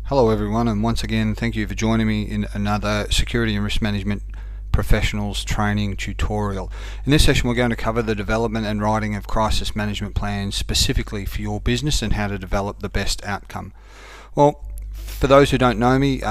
Hello everyone, and once again thank you for joining me in another security and risk management professionals training tutorial. In this session we're going to cover the development and writing of crisis management plans specifically for your business and how to develop the best outcome. Well, for those who don't know me,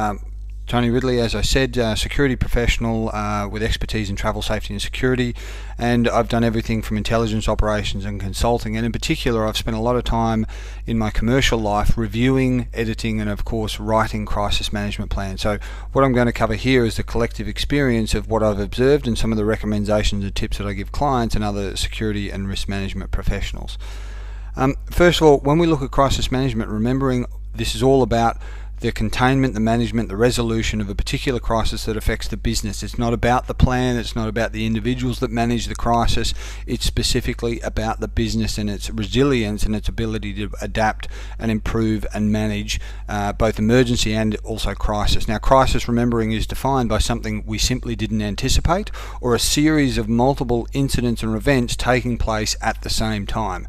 Tony Ridley, as I said, security professional with expertise in travel safety and security, and I've done everything from intelligence operations and consulting, and in particular I've spent a lot of time in my commercial life reviewing, editing, and of course writing crisis management plans. So what I'm going to cover here is the collective experience of what I've observed and some of the recommendations and tips that I give clients and other security and risk management professionals. First of all, when we look at crisis management, remembering this is all about the containment, the management, the resolution of a particular crisis that affects the business. It's not about the plan, it's not about the individuals that manage the crisis, it's specifically about the business and its resilience and its ability to adapt and improve and manage both emergency and also crisis. Now, crisis, remembering, is defined by something we simply didn't anticipate or a series of multiple incidents or events taking place at the same time.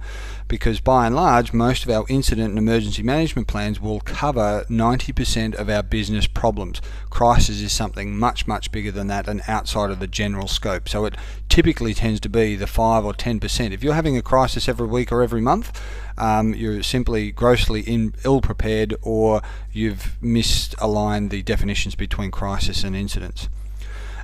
Because by and large, most of our incident and emergency management plans will cover 90% of our business problems. Crisis is something much, much bigger than that and outside of the general scope. So it typically tends to be the 5 or 10%. If you're having a crisis every week or every month, you're simply grossly ill-prepared, or you've misaligned the definitions between crisis and incidents.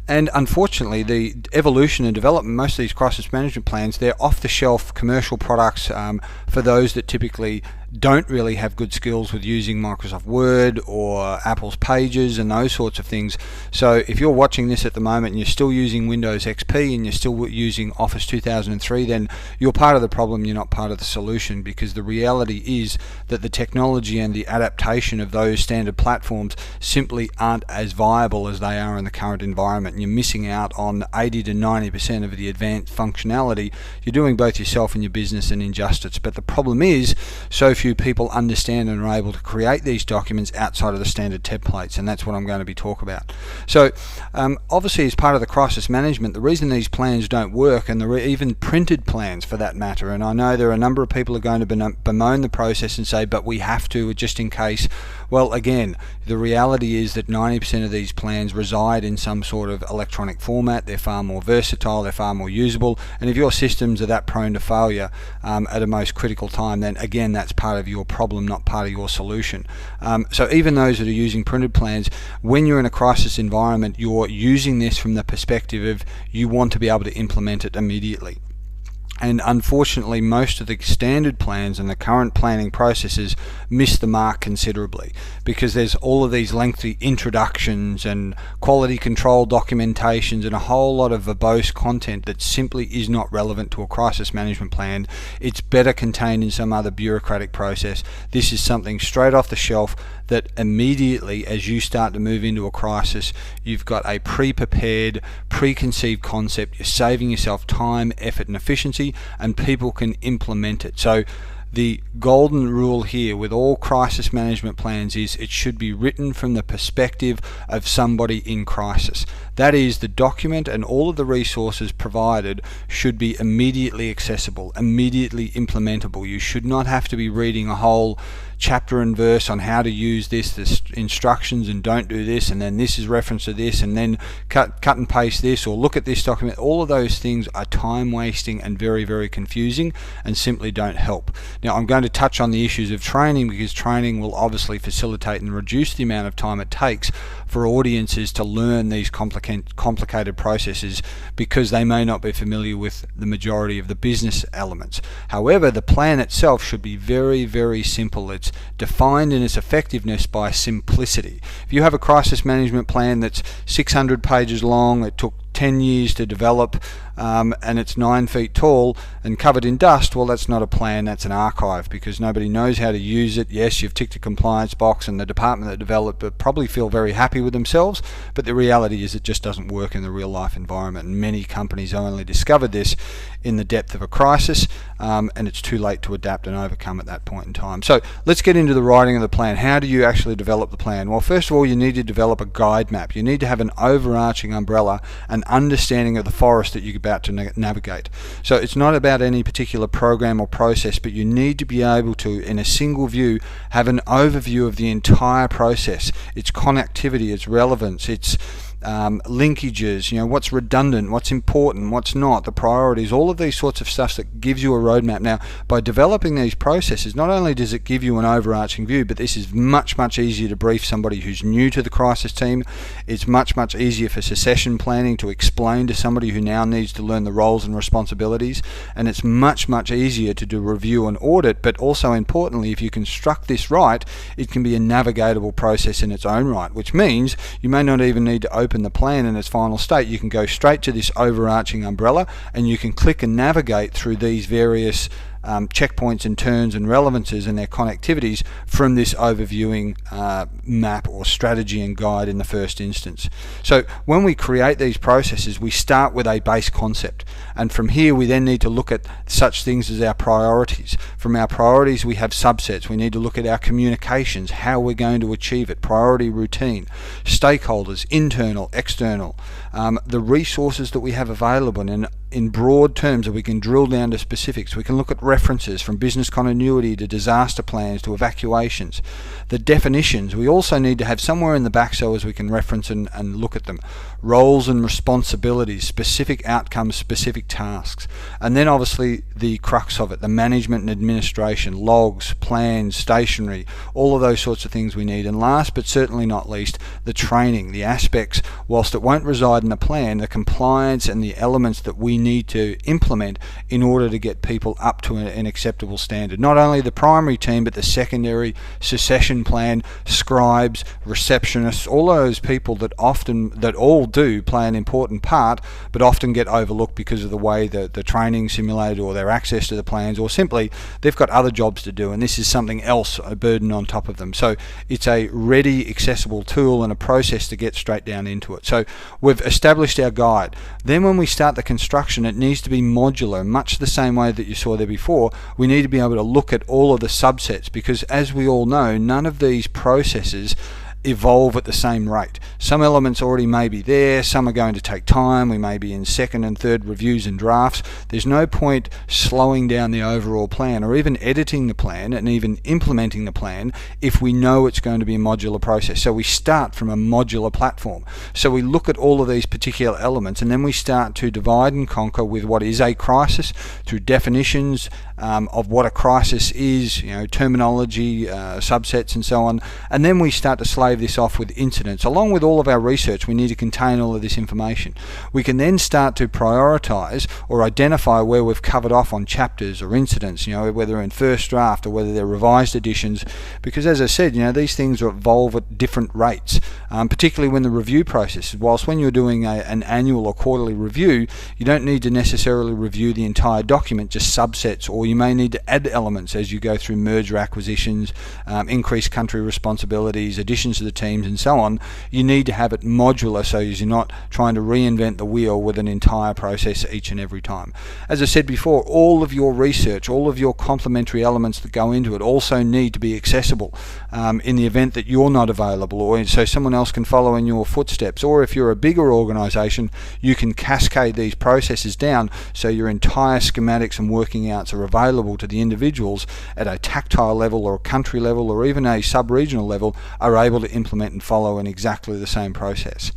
And unfortunately, the evolution and development, most of these crisis management plans, they're off-the-shelf commercial products for those that typically don't really have good skills with using Microsoft Word or Apple's Pages and those sorts of things. So if you're watching this at the moment and you're still using Windows XP and you're still using Office 2003, then you're part of the problem, you're not part of the solution, because the reality is that the technology and the adaptation of those standard platforms simply aren't as viable as they are in the current environment. And you're missing out on 80 to 90% of the advanced functionality. You're doing both yourself and your business an injustice. But the problem is, so few people understand and are able to create these documents outside of the standard templates, and that's what I'm going to be talking about. So obviously, as part of the crisis management, the reason these plans don't work, and even printed plans for that matter, and I know there are a number of people who are going to bemoan the process and say, but we have to just in case. Well, again, the reality is that 90% of these plans reside in some sort of electronic format. They're far more versatile, they're far more usable, and if your systems are that prone to failure at a most critical time, then again, that's part of your problem, not part of your solution. So even those that are using printed plans, when you're in a crisis environment, you're using this from the perspective of you want to be able to implement it immediately. And unfortunately, most of the standard plans and the current planning processes miss the mark considerably, because there's all of these lengthy introductions and quality control documentations and a whole lot of verbose content that simply is not relevant to a crisis management plan. It's better contained in some other bureaucratic process. This is something straight off the shelf that immediately, as you start to move into a crisis, you've got a pre-prepared, preconceived concept. You're saving yourself time, effort, and efficiency, and people can implement it. So the golden rule here with all crisis management plans is it should be written from the perspective of somebody in crisis. That is, the document and all of the resources provided should be immediately accessible, immediately implementable. You should not have to be reading a whole chapter and verse on how to use this instructions, and don't do this, and then this is reference to this, and then cut and paste this, or look at this document. All of those things are time wasting and very, very confusing and simply don't help. Now, I'm going to touch on the issues of training, because training will obviously facilitate and reduce the amount of time it takes for audiences to learn these complicated processes, because they may not be familiar with the majority of the business elements. However, the plan itself should be very, very simple. It's defined in its effectiveness by simplicity. If you have a crisis management plan that's 600 pages long, it took 10 years to develop, and it's 9 feet tall and covered in dust, well, that's not a plan, that's an archive, because nobody knows how to use it. Yes, you've ticked a compliance box, and the department that developed it probably feel very happy with themselves, but the reality is it just doesn't work in the real life environment, and many companies only discovered this in the depth of a crisis, and it's too late to adapt and overcome at that point in time. So let's get into the writing of the plan. How do you actually develop the plan? Well, first of all, you need to develop a guide map. You need to have an overarching umbrella, an understanding of the forest that you about to navigate. So it's not about any particular program or process, but you need to be able to, in a single view, have an overview of the entire process, its connectivity, its relevance, its linkages, what's redundant, what's important, what's not, the priorities, all of these sorts of stuff that gives you a roadmap. Now, by developing these processes, not only does it give you an overarching view, but this is much, much easier to brief somebody who's new to the crisis team. It's much, much easier for succession planning to explain to somebody who now needs to learn the roles and responsibilities, and it's much, much easier to do review and audit, but also importantly, if you construct this right, it can be a navigatable process in its own right, which means you may not even need to open the plan in its final state. You can go straight to this overarching umbrella and you can click and navigate through these various checkpoints and turns and relevances and their connectivities from this overviewing map or strategy and guide in the first instance. So when we create these processes, we start with a base concept, and from here we then need to look at such things as our priorities. From our priorities we have subsets. We need to look at our communications, how we're going to achieve it, priority routine, stakeholders, internal, external, the resources that we have available, and in broad terms that we can drill down to specifics. We can look at references from business continuity to disaster plans to evacuations. The definitions we also need to have somewhere in the back so as we can reference and look at them. Roles and responsibilities, specific outcomes, specific tasks. And then obviously the crux of it, the management and administration, logs, plans, stationery, all of those sorts of things we need. And last but certainly not least, the training, the aspects, whilst it won't reside in the plan, the compliance and the elements that we need to implement in order to get people up to an acceptable standard. Not only the primary team, but the secondary, succession plan, scribes, receptionists, all those people that all do play an important part, but often get overlooked because of the way the training simulated or their access to the plans, or simply they've got other jobs to do and this is something else, a burden on top of them. So it's a ready, accessible tool and a process to get straight down into it. So we've established our guide. Then when we start the construction, it needs to be modular, much the same way that you saw there before. We need to be able to look at all of the subsets, because as we all know, none of these processes evolve at the same rate. Some elements already may be there, some are going to take time, we may be in second and third reviews and drafts. There's no point slowing down the overall plan or even editing the plan and even implementing the plan if we know it's going to be a modular process. So we start from a modular platform. So we look at all of these particular elements and then we start to divide and conquer with what is a crisis through definitions of what a crisis is, terminology, subsets and so on, and then we start to slave this off with incidents. Along with all of our research, we need to contain all of this information. We can then start to prioritize or identify where we've covered off on chapters or incidents, whether in first draft or whether they're revised editions, because as I said, these things evolve at different rates, particularly when the review process, whilst when you're doing an annual or quarterly review, you don't need to necessarily review the entire document, just subsets, or you may need to add elements as you go through merger acquisitions, increased country responsibilities, additions to the teams and so on. You need to have it modular so you're not trying to reinvent the wheel with an entire process each and every time. As I said before, all of your research, all of your complementary elements that go into it also need to be accessible in the event that you're not available, or so someone else can follow in your footsteps. Or if you're a bigger organisation, you can cascade these processes down so your entire schematics and working outs are available to the individuals at a tactile level or a country level or even a sub-regional level, are able to implement and follow in exactly the same process.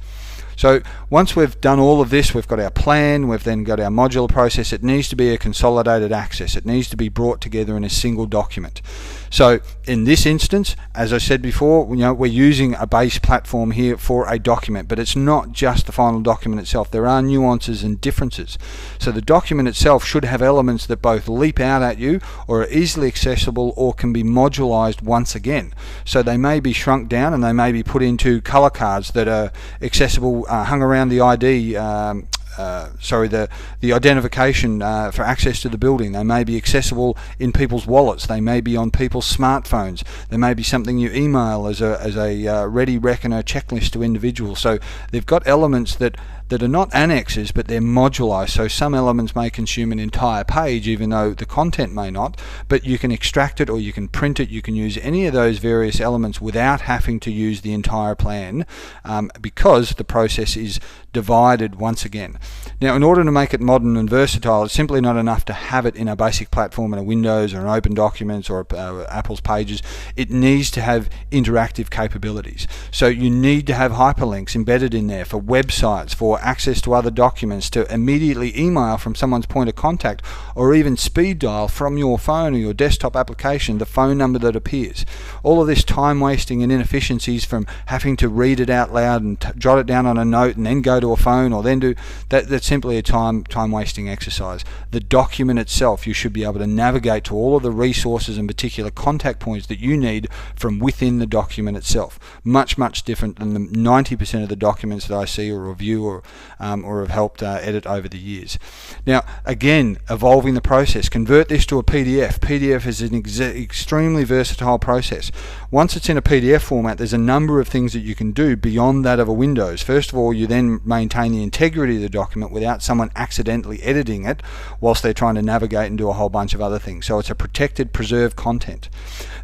So once we've done all of this, we've got our plan, we've then got our modular process. It needs to be a consolidated access. It needs to be brought together in a single document. So in this instance, as I said before, we're using a base platform here for a document, but it's not just the final document itself. There are nuances and differences. So the document itself should have elements that both leap out at you or are easily accessible or can be modularized once again. So they may be shrunk down and they may be put into color cards that are accessible, hung around the ID, the identification for access to the building. They may be accessible in people's wallets. They may be on people's smartphones. There may be something you email as a ready reckoner checklist to individuals. So they've got elements that that are not annexes, but they're modularized. So some elements may consume an entire page, even though the content may not, but you can extract it or you can print it. You can use any of those various elements without having to use the entire plan, because the process is divided once again. Now, in order to make it modern and versatile, it's simply not enough to have it in a basic platform in a Windows or an Open Documents or Apple's Pages. It needs to have interactive capabilities. So you need to have hyperlinks embedded in there for websites, for access to other documents, to immediately email from someone's point of contact, or even speed dial from your phone or your desktop application the phone number that appears. All of this time wasting and inefficiencies from having to read it out loud and jot it down on a note and then go to a phone or then do that's simply a time wasting exercise. The document itself, you should be able to navigate to all of the resources and particular contact points that you need from within the document itself. Much different than the 90% of the documents that I see or review or have helped edit over the years. Now, again, evolving the process. Convert this to a PDF. PDF is an extremely versatile process. Once it's in a PDF format, there's a number of things that you can do beyond that of a Windows. First of all, you then maintain the integrity of the document without someone accidentally editing it whilst they're trying to navigate and do a whole bunch of other things. So it's a protected, preserved content.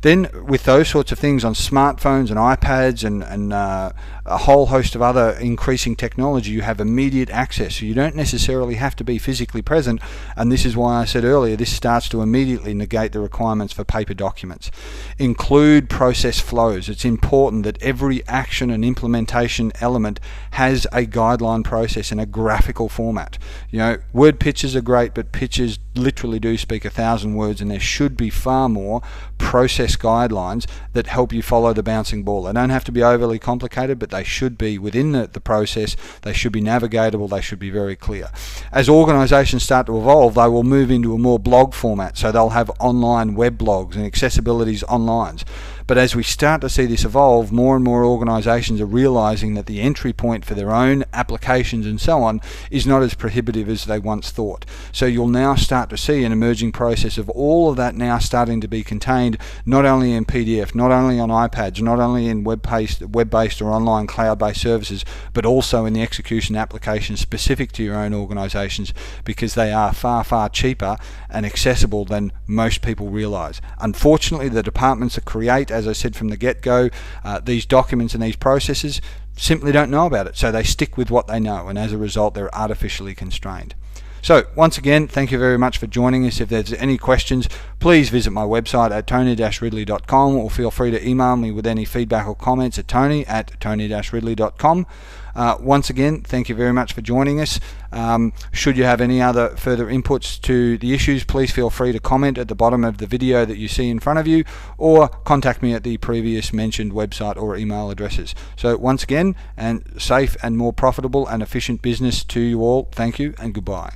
Then with those sorts of things on smartphones and iPads and a whole host of other increasing technology, you have immediate access. So you don't necessarily have to be physically present, and this is why I said earlier this starts to immediately negate the requirements for paper documents. Include process flows. It's important that every action and implementation element has a guideline process in a graphical format. You know, word pictures are great, but pictures literally do speak 1,000 words, and there should be far more process guidelines that help you follow the bouncing ball. They don't have to be overly complicated, but they should be within the process. They should be navigatable. They should be very clear. As organizations start to evolve, they will move into a more blog format, so they'll have online web blogs and accessibilities online. But as we start to see this evolve, more and more organizations are realizing that the entry point for their own applications and so on is not as prohibitive as they once thought. So you'll now start to see an emerging process of all of that now starting to be contained not only in PDF, not only on iPads, not only in web-based or online cloud-based services, but also in the execution applications specific to your own organizations, because they are far cheaper and accessible than most people realize. Unfortunately, the departments that create, as I said from the get-go, these documents and these processes simply don't know about it, so they stick with what they know, and as a result they're artificially constrained. So once again, thank you very much for joining us. If there's any questions, please visit my website at tony-ridley.com, or feel free to email me with any feedback or comments at tony@tony-ridley.com. Once again, thank you very much for joining us. Should you have any other further inputs to the issues, please feel free to comment at the bottom of the video that you see in front of you, or contact me at the previous mentioned website or email addresses. So once again, and safe and more profitable and efficient business to you all. Thank you and goodbye.